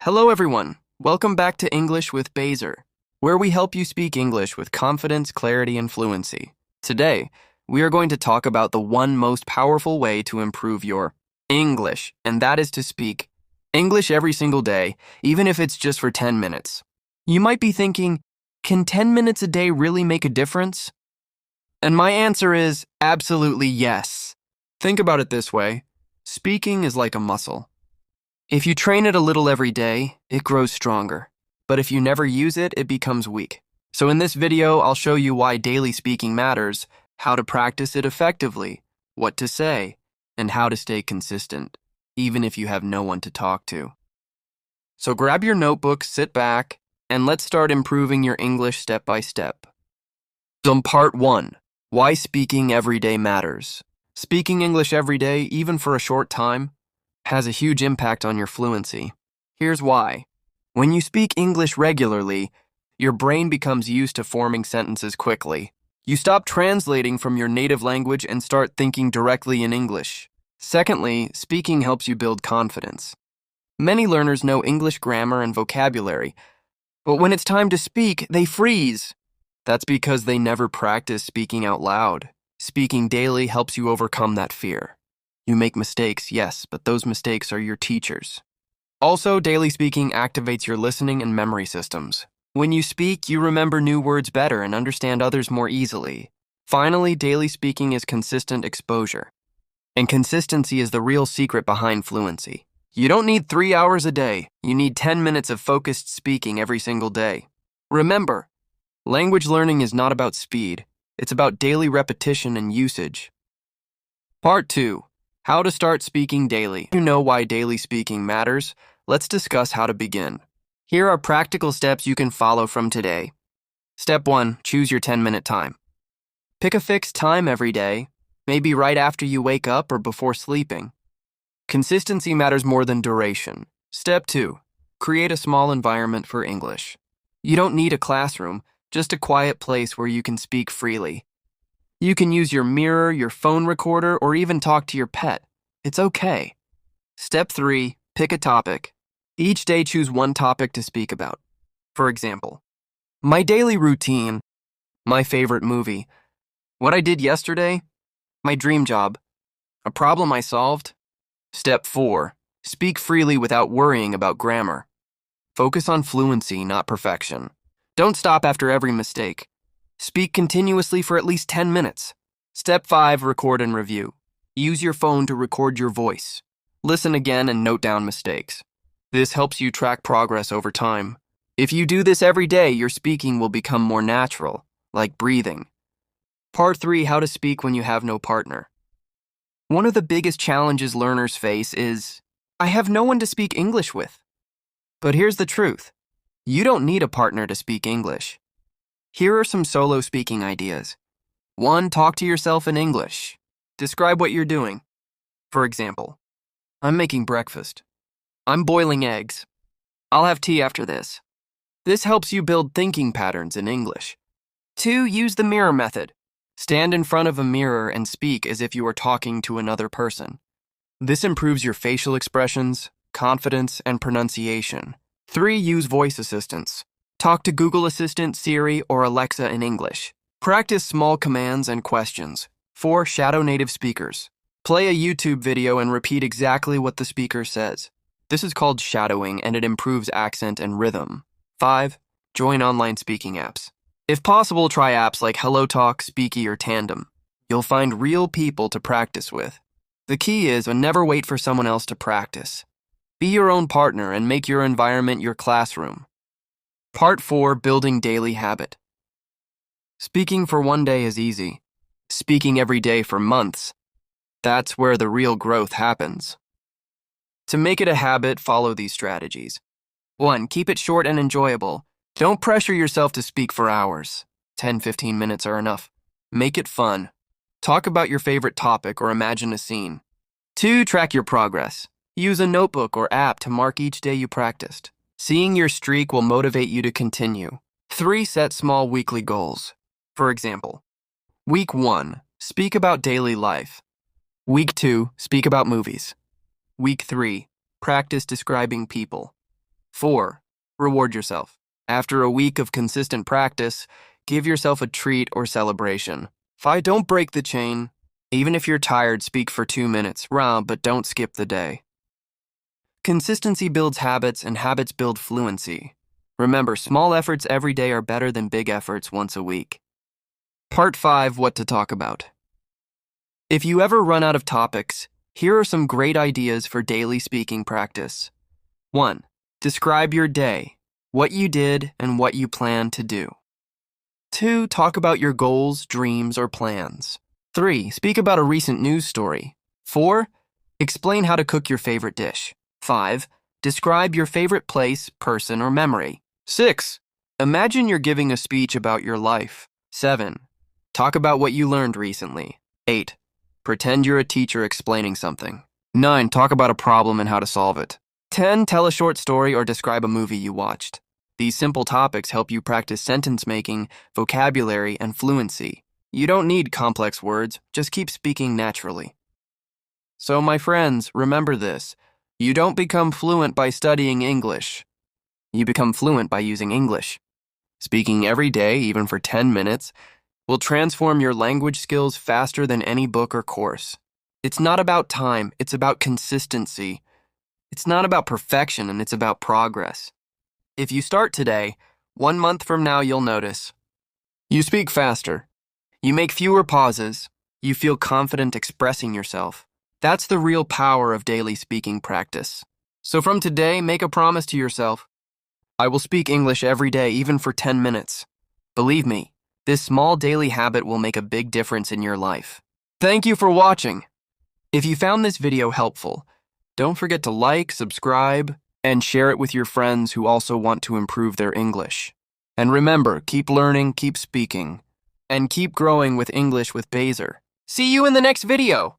Hello everyone, welcome back to English with Baser, where we help you speak English with confidence, clarity, and fluency. Today, we are going to talk about the one most powerful way to improve your English, and that is to speak English every single day, even if it's just for 10 minutes. You might be thinking, can 10 minutes a day really make a difference? And my answer is absolutely yes. Think about it this way. Speaking is like a muscle. If you train it a little every day, it grows stronger. But if you never use it, it becomes weak. So in this video, I'll show you why daily speaking matters, how to practice it effectively, what to say, and how to stay consistent, even if you have no one to talk to. So grab your notebook, sit back, and let's start improving your English step by step. So part 1, why speaking every day matters. Speaking English every day, even for a short time, has a huge impact on your fluency. Here's why. When you speak English regularly, your brain becomes used to forming sentences quickly. You stop translating from your native language and start thinking directly in English. Secondly, speaking helps you build confidence. Many learners know English grammar and vocabulary, but when it's time to speak, they freeze. That's because they never practice speaking out loud. Speaking daily helps you overcome that fear. You make mistakes, yes, but those mistakes are your teachers. Also, daily speaking activates your listening and memory systems. When you speak, you remember new words better and understand others more easily. Finally, daily speaking is consistent exposure. And consistency is the real secret behind fluency. You don't need 3 hours a day. You need 10 minutes of focused speaking every single day. Remember, language learning is not about speed. It's about daily repetition and usage. Part 2. How to start speaking daily. You know why daily speaking matters. Let's discuss how to begin. Here are practical steps you can follow from today. Step 1. Choose your 10-minute time. Pick a fixed time every day, maybe right after you wake up or before sleeping. Consistency matters more than duration. Step 2. Create a small environment for English. You don't need a classroom, just a quiet place where you can speak freely. You can use your mirror, your phone recorder, or even talk to your pet. It's okay. Step 3. Pick a topic. Each day choose one topic to speak about. For example, my daily routine, my favorite movie, what I did yesterday, my dream job, a problem I solved. Step 4. Speak freely without worrying about grammar. Focus on fluency, not perfection. Don't stop after every mistake. Speak continuously for at least 10 minutes. Step 5. Record and review. Use your phone to record your voice. Listen again and note down mistakes. This helps you track progress over time. If you do this every day, your speaking will become more natural, like breathing. Part 3. How to speak when you have no partner. One of the biggest challenges learners face is, I have no one to speak English with. But here's the truth. You don't need a partner to speak English. Here are some solo speaking ideas. 1. Talk to yourself in English. Describe what you're doing. For example, I'm making breakfast. I'm boiling eggs. I'll have tea after this. This helps you build thinking patterns in English. 2. Use the mirror method. Stand in front of a mirror and speak as if you are talking to another person. This improves your facial expressions, confidence, and pronunciation. 3. Use voice assistants. Talk to Google Assistant, Siri, or Alexa in English. Practice small commands and questions. 4. Shadow native speakers. Play a YouTube video and repeat exactly what the speaker says. This is called shadowing, and it improves accent and rhythm. 5. Join online speaking apps. If possible, try apps like HelloTalk, Speaky, or Tandem. You'll find real people to practice with. The key is to never wait for someone else to practice. Be your own partner and make your environment your classroom. Part 4. Building daily habit. Speaking for one day is easy. Speaking every day for months, that's where the real growth happens. To make it a habit, follow these strategies. 1. Keep it short and enjoyable. Don't pressure yourself to speak for hours. 10-15 minutes are enough. Make it fun. Talk about your favorite topic or imagine a scene. 2. Track your progress. Use a notebook or app to mark each day you practiced. Seeing your streak will motivate you to continue. 3. Set small weekly goals. For example, Week 1, speak about daily life. Week 2, speak about movies. Week 3, practice describing people. 4. Reward yourself. After a week of consistent practice, give yourself a treat or celebration. 5. Don't break the chain. Even if you're tired, speak for 2 minutes, but don't skip the day. Consistency builds habits, and habits build fluency. Remember, small efforts every day are better than big efforts once a week. Part 5, What to Talk About. If you ever run out of topics, here are some great ideas for daily speaking practice. 1. Describe your day, what you did, and what you plan to do. 2. Talk about your goals, dreams, or plans. 3. Speak about a recent news story. 4. Explain how to cook your favorite dish. 5. Describe your favorite place, person, or memory. 6. Imagine you're giving a speech about your life. 7. Talk about what you learned recently. 8. Pretend you're a teacher explaining something. 9. Talk about a problem and how to solve it. 10. Tell a short story or describe a movie you watched. These simple topics help you practice sentence making, vocabulary, and fluency. You don't need complex words, just keep speaking naturally. So, my friends, remember this. You don't become fluent by studying English. You become fluent by using English. Speaking every day, even for 10 minutes, will transform your language skills faster than any book or course. It's not about time, it's about consistency. It's not about perfection, and it's about progress. If you start today, 1 month from now you'll notice. You speak faster. You make fewer pauses. You feel confident expressing yourself. That's the real power of daily speaking practice. So from today, make a promise to yourself. I will speak English every day, even for 10 minutes. Believe me, this small daily habit will make a big difference in your life. Thank you for watching. If you found this video helpful, don't forget to like, subscribe, and share it with your friends who also want to improve their English. And remember, keep learning, keep speaking, and keep growing with English with Baser. See you in the next video!